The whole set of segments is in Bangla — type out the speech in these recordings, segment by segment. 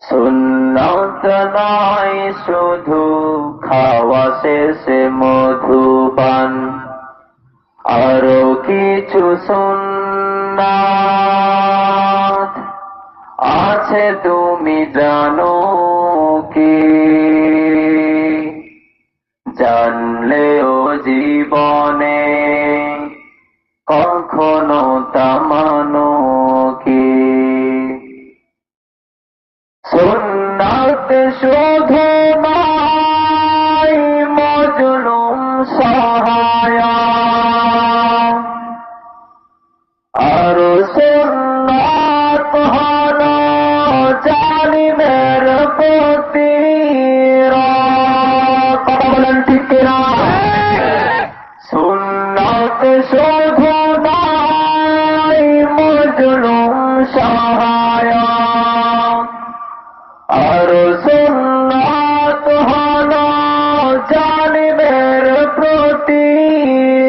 সুন্নত নয় শুধু খাওয়া শেষে মধুপান, আরো কিছু সুন্নাত আছে তুমি জানো কি? জানলেও জীবনে কখনো তা মানো কি? সুন্নাত শুধু নয় মজলুম সহায়া, আর সুন্নাত হলো জালিমের প্রতিরোধ। কথা বলেন ঠিক কিনা? সুন্নাত শুধু নয় মজলুম সহায়া, আর সুন্নাত হলো জালিমের প্রতিরোধ।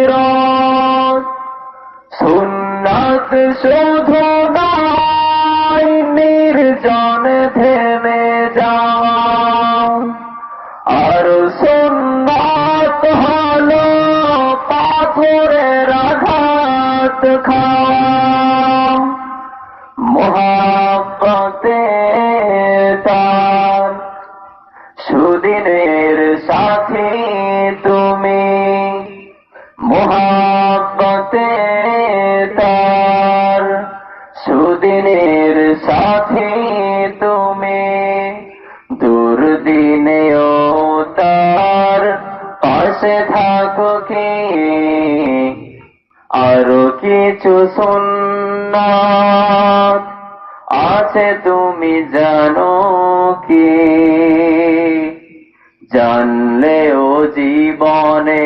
সুন্নাত শুধু নয় নির্জন থেমে যাওয়া, আর সুন্নাত হলো পাথরের আঘাত খাওয়া। মুহাব্বতে তার সুদিনের সাথী তুমি, মুহাব্বতে তার সুদিনের সাথী তুমি। দুর্দিনেও তার পাশে থাকো কি? আরো কিছু সুন্নাত আছে তুমি জানো কি? জানলেও জীবনে